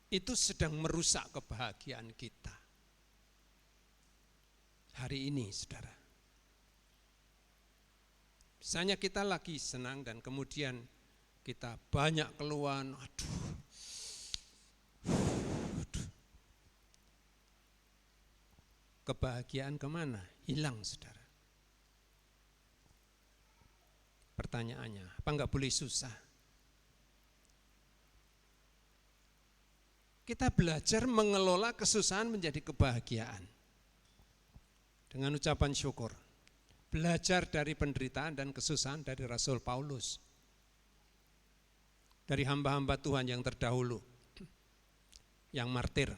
itu sedang merusak kebahagiaan kita. Hari ini, saudara. Misalnya kita lagi senang dan kemudian kita banyak keluhan, aduh. Kebahagiaan kemana? Hilang, saudara. Pertanyaannya, apa enggak boleh susah? Kita belajar mengelola kesusahan menjadi kebahagiaan dengan ucapan syukur. Belajar dari penderitaan dan kesusahan dari Rasul Paulus, dari hamba-hamba Tuhan yang terdahulu, yang martir.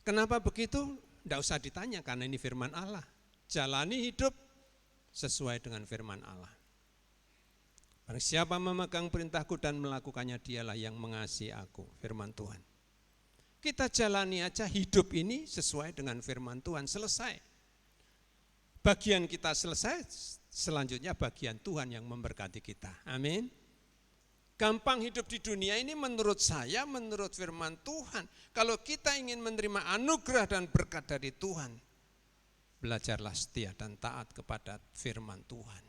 Kenapa begitu? Tidak usah ditanya karena ini firman Allah. Jalani hidup sesuai dengan firman Allah. Barang siapa memegang perintahku dan melakukannya, dialah yang mengasihi aku, firman Tuhan. Kita jalani aja hidup ini sesuai dengan firman Tuhan, selesai. Bagian kita selesai, selanjutnya bagian Tuhan yang memberkati kita. Amin. Gampang hidup di dunia ini menurut saya, menurut firman Tuhan. Kalau kita ingin menerima anugerah dan berkat dari Tuhan, belajarlah setia dan taat kepada firman Tuhan.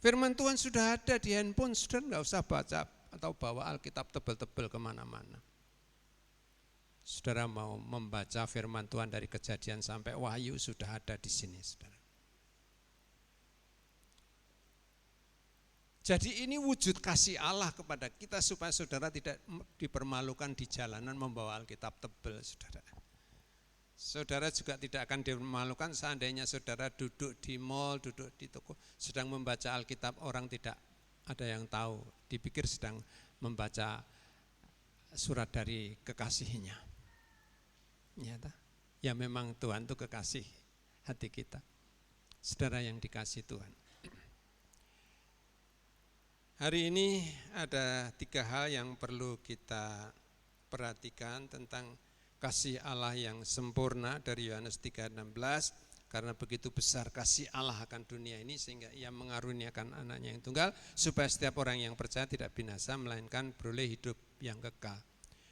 Firman Tuhan sudah ada di handphone, sudah enggak usah baca atau bawa Alkitab tebel-tebel kemana-mana. Saudara mau membaca firman Tuhan dari Kejadian sampai Wahyu, sudah ada di sini, saudara. Jadi ini wujud kasih Allah kepada kita supaya saudara tidak dipermalukan di jalanan membawa Alkitab tebel, saudara. Saudara juga tidak akan dipermalukan seandainya saudara duduk di mal, duduk di toko, sedang membaca Alkitab, orang tidak ada yang tahu, dipikir sedang membaca surat dari kekasihnya. Ya memang Tuhan itu kekasih hati kita. Saudara yang dikasih Tuhan. Hari ini ada 3 hal yang perlu kita perhatikan tentang kasih Allah yang sempurna dari Yohanes 3:16. Karena begitu besar kasih Allah akan dunia ini sehingga ia mengaruniakan anaknya yang tunggal supaya setiap orang yang percaya tidak binasa melainkan beroleh hidup yang kekal.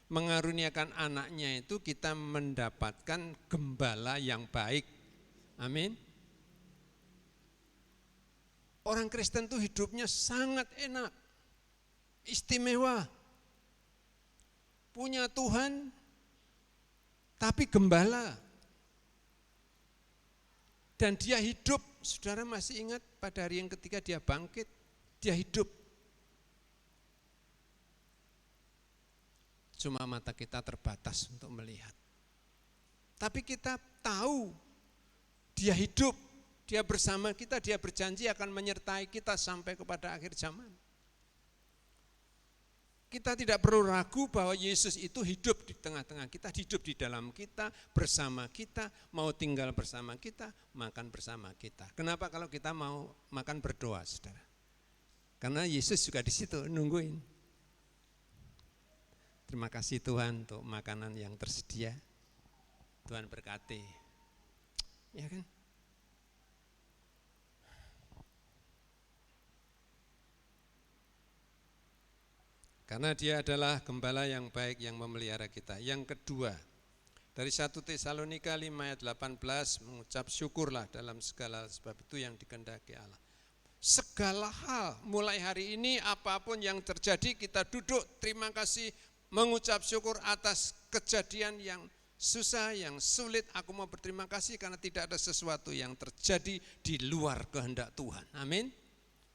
Mengaruniakan anaknya itu kita mendapatkan gembala yang baik. Amin. Orang Kristen itu hidupnya sangat enak, istimewa. Punya Tuhan tapi gembala. Dan dia hidup, saudara masih ingat pada hari yang ketiga dia bangkit, dia hidup. Cuma mata kita terbatas untuk melihat. Tapi kita tahu dia hidup, dia bersama kita, dia berjanji akan menyertai kita sampai kepada akhir zaman. Kita tidak perlu ragu bahwa Yesus itu hidup di tengah-tengah kita, hidup di dalam kita, bersama kita, mau tinggal bersama kita, makan bersama kita. Kenapa kalau kita mau makan berdoa, saudara? Karena Yesus juga di situ nungguin. Terima kasih Tuhan untuk makanan yang tersedia. Tuhan berkati. Ya kan? Karena dia adalah gembala yang baik yang memelihara kita. Yang kedua, dari 1 Tesalonika 5 ayat 18 mengucap syukurlah dalam segala sebab itu yang dikehendaki Allah. Segala hal mulai hari ini apapun yang terjadi kita duduk terima kasih mengucap syukur atas kejadian yang susah, yang sulit. Aku mau berterima kasih karena tidak ada sesuatu yang terjadi di luar kehendak Tuhan. Amin.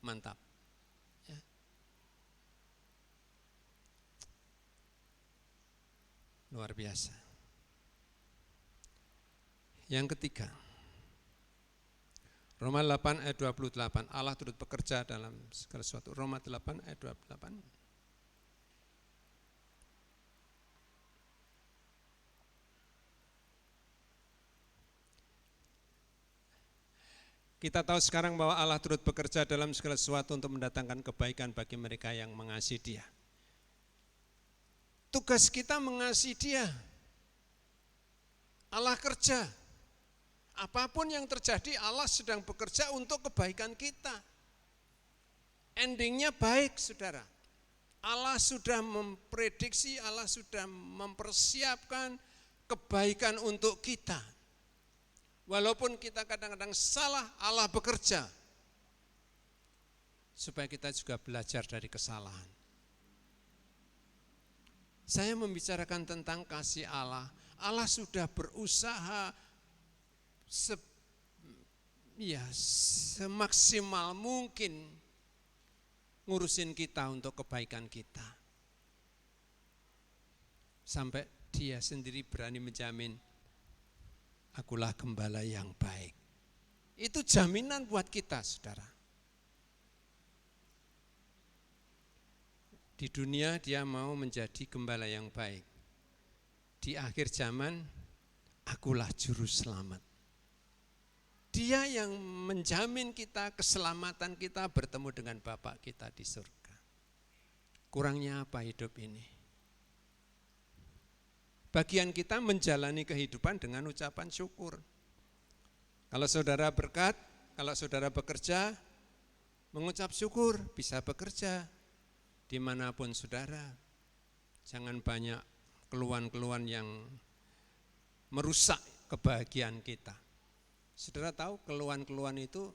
Mantap. Luar biasa. Yang ketiga, Roma 8 ayat 28, Allah turut bekerja dalam segala sesuatu. Roma 8 ayat 28. Kita tahu sekarang bahwa Allah turut bekerja dalam segala sesuatu untuk mendatangkan kebaikan bagi mereka yang mengasihi Dia. Tugas kita mengasihi Dia. Allah kerja. Apapun yang terjadi Allah sedang bekerja untuk kebaikan kita. Endingnya baik, saudara. Allah sudah memprediksi, Allah sudah mempersiapkan kebaikan untuk kita. Walaupun kita kadang-kadang salah, Allah bekerja. Supaya kita juga belajar dari kesalahan. Saya membicarakan tentang kasih Allah. Allah sudah berusaha semaksimal mungkin ngurusin kita untuk kebaikan kita. Sampai Dia sendiri berani menjamin, akulah gembala yang baik. Itu jaminan buat kita, saudara. Di dunia Dia mau menjadi gembala yang baik. Di akhir zaman, akulah juru selamat. Dia yang menjamin kita keselamatan kita bertemu dengan Bapa kita di surga. Kurangnya apa hidup ini? Bagian kita menjalani kehidupan dengan ucapan syukur. Kalau saudara berkat, kalau saudara bekerja, mengucap syukur, bisa bekerja. Dimanapun saudara, jangan banyak keluhan-keluhan yang merusak kebahagiaan kita. Saudara tahu keluhan-keluhan itu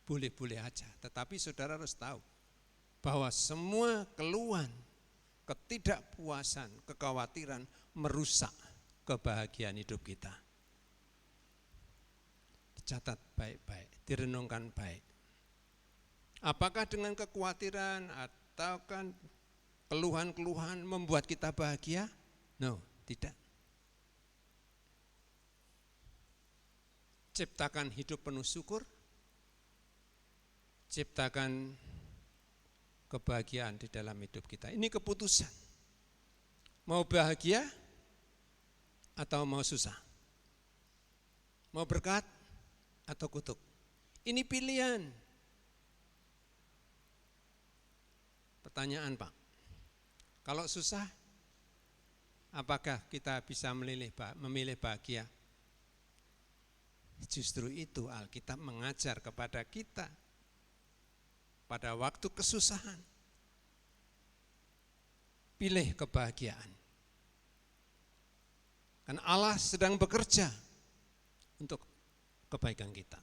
boleh-boleh aja, tetapi saudara harus tahu bahwa semua keluhan, ketidakpuasan, kekhawatiran merusak kebahagiaan hidup kita. Dicatat baik-baik, direnungkan baik. Apakah dengan kekhawatiran atau kan keluhan-keluhan membuat kita bahagia? No, tidak. Ciptakan hidup penuh syukur, ciptakan kebahagiaan di dalam hidup kita. Ini keputusan. Mau bahagia atau mau susah? Mau berkat atau kutuk? Ini pilihan. Pertanyaan Pak, kalau susah, apakah kita bisa memilih bahagia? Justru itu Alkitab mengajar kepada kita pada waktu kesusahan. Pilih kebahagiaan. Karena Allah sedang bekerja untuk kebaikan kita.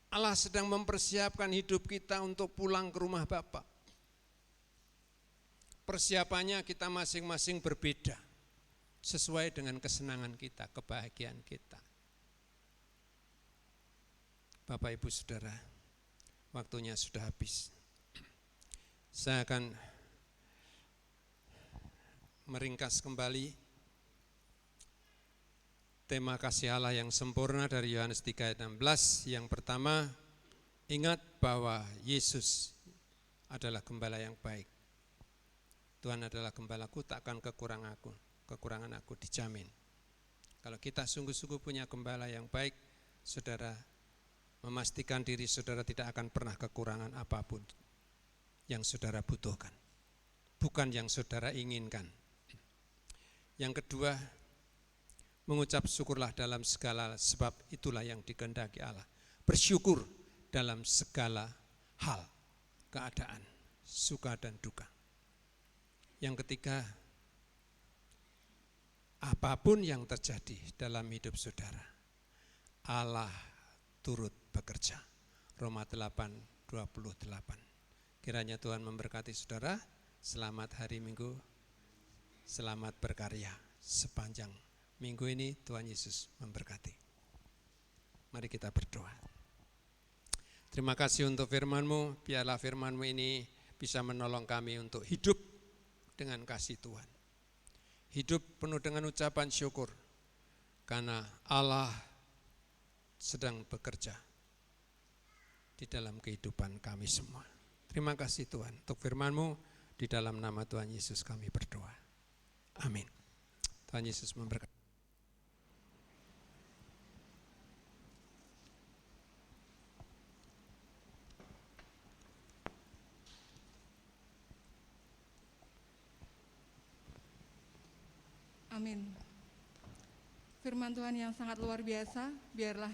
Allah sedang mempersiapkan hidup kita untuk pulang ke rumah Bapa. Persiapannya kita masing-masing berbeda, sesuai dengan kesenangan kita, kebahagiaan kita. Bapak, Ibu, Saudara, waktunya sudah habis. Saya akan meringkas kembali tema kasih Allah yang sempurna dari Yohanes 3 ayat 16. Yang pertama, ingat bahwa Yesus adalah gembala yang baik. Tuhan adalah gembalaku, tak akan kekurangan aku dijamin. Kalau kita sungguh-sungguh punya gembala yang baik, saudara memastikan diri saudara tidak akan pernah kekurangan apapun yang saudara butuhkan, bukan yang saudara inginkan. Yang kedua, mengucap syukurlah dalam segala, sebab itulah yang dikehendaki Allah. Bersyukur dalam segala hal, keadaan, suka dan duka. Yang ketiga, apapun yang terjadi dalam hidup saudara, Allah turut bekerja. Roma 8:28. Kiranya Tuhan memberkati saudara. Selamat hari Minggu, selamat berkarya sepanjang minggu ini. Tuhan Yesus memberkati. Mari kita berdoa. Terima kasih untuk firman-Mu. Biarlah firman-Mu ini bisa menolong kami untuk hidup dengan kasih Tuhan. Hidup penuh dengan ucapan syukur, karena Allah sedang bekerja di dalam kehidupan kami semua. Terima kasih Tuhan untuk firman-Mu. Di dalam nama Tuhan Yesus kami berdoa. Amin. Tuhan Yesus memberkati. Amin. Firman Tuhan yang sangat luar biasa, biarlah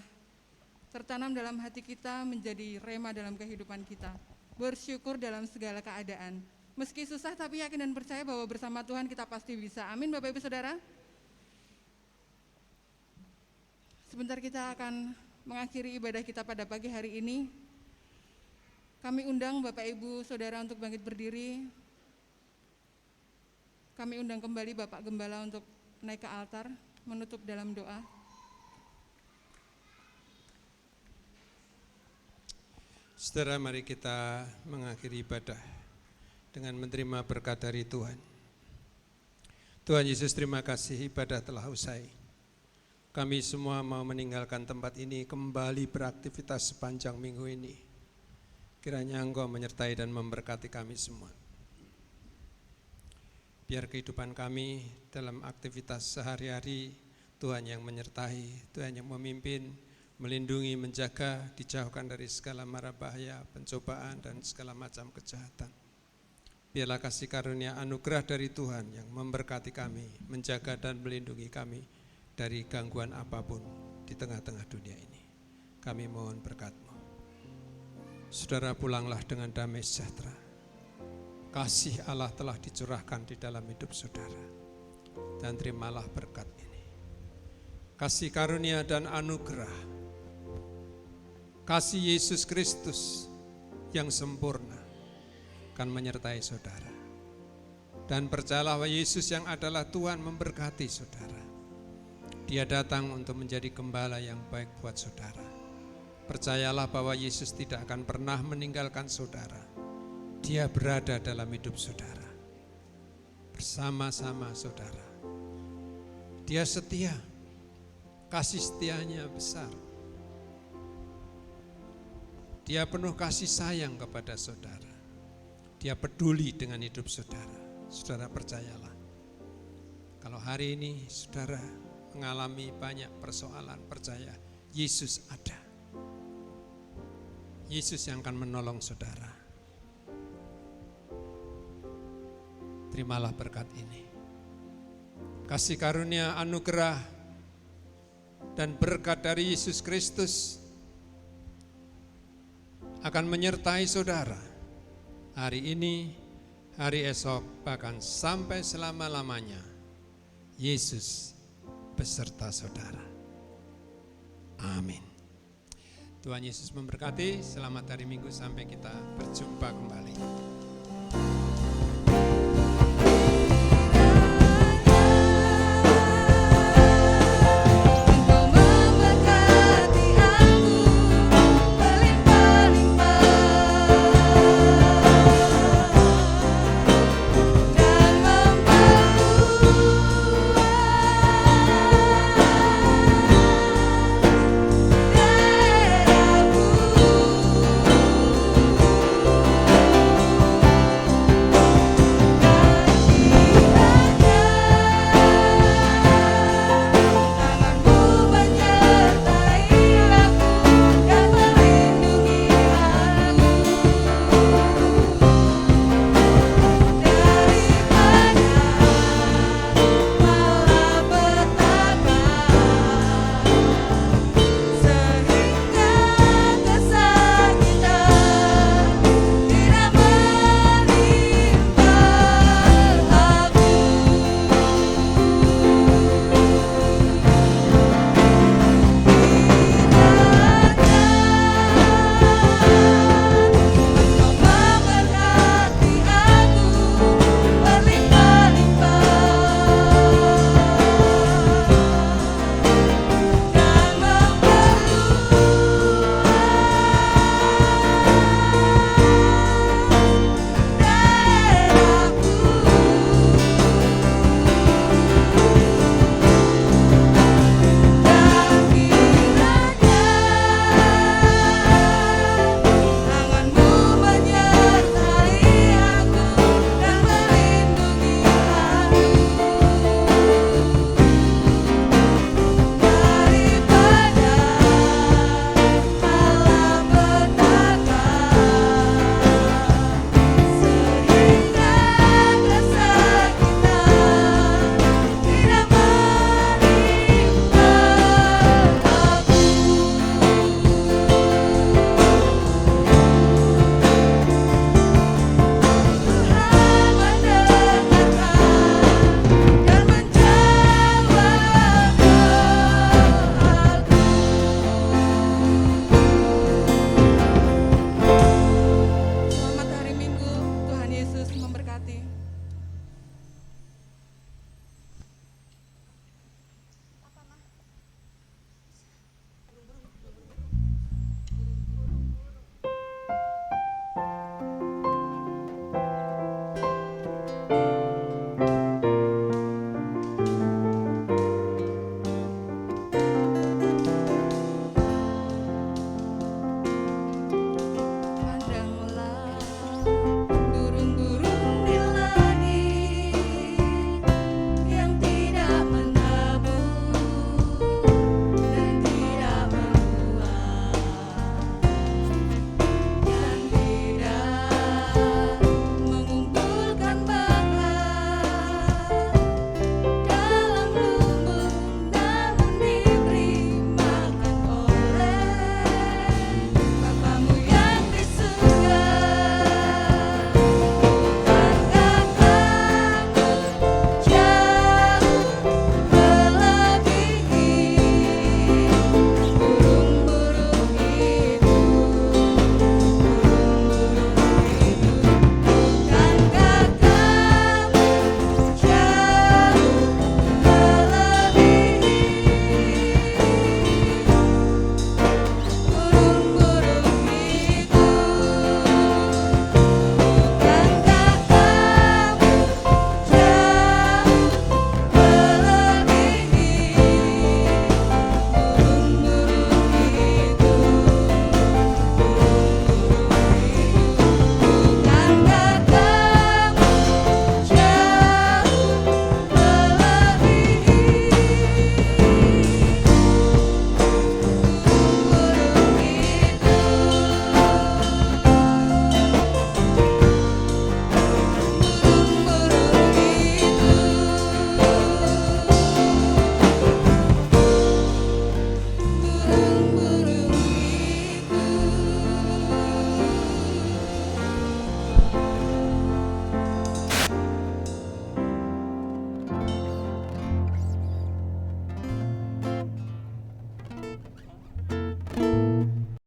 tertanam dalam hati kita, menjadi rema dalam kehidupan kita. Bersyukur dalam segala keadaan. Meski susah tapi yakin dan percaya bahwa bersama Tuhan kita pasti bisa. Amin Bapak Ibu Saudara. Sebentar kita akan mengakhiri ibadah kita pada pagi hari ini. Kami undang Bapak Ibu Saudara untuk bangkit berdiri. Kami undang kembali Bapak Gembala untuk naik ke altar, menutup dalam doa. Saudara, mari kita mengakhiri ibadah dengan menerima berkat dari Tuhan. Tuhan Yesus, terima kasih, ibadah telah usai. Kami semua mau meninggalkan tempat ini, kembali beraktivitas sepanjang minggu ini. Kiranya Engkau menyertai dan memberkati kami semua. Biar kehidupan kami dalam aktivitas sehari-hari, Tuhan yang menyertai, Tuhan yang memimpin, melindungi, menjaga, dijauhkan dari segala mara bahaya, pencobaan, dan segala macam kejahatan. Biarlah kasih karunia anugerah dari Tuhan yang memberkati kami, menjaga dan melindungi kami dari gangguan apapun di tengah-tengah dunia ini. Kami mohon berkat-Mu. Saudara, pulanglah dengan damai sejahtera. Kasih Allah telah dicurahkan di dalam hidup saudara. Dan terimalah berkat ini. Kasih karunia dan anugerah, kasih Yesus Kristus yang sempurna akan menyertai saudara. Dan percayalah bahwa Yesus yang adalah Tuhan memberkati saudara. Dia datang untuk menjadi gembala yang baik buat saudara. Percayalah bahwa Yesus tidak akan pernah meninggalkan saudara. Dia berada dalam hidup saudara, bersama-sama saudara. Dia setia, kasih setianya besar. Dia penuh kasih sayang kepada saudara. Dia peduli dengan hidup saudara. Saudara percayalah. Kalau hari ini saudara mengalami banyak persoalan, percaya Yesus ada. Yesus yang akan menolong saudara. Terimalah berkat ini. Kasih karunia, anugerah, dan berkat dari Yesus Kristus akan menyertai saudara hari ini, hari esok, bahkan sampai selama-lamanya. Yesus beserta saudara. Amin. Tuhan Yesus memberkati. Selamat hari Minggu, sampai kita berjumpa kembali.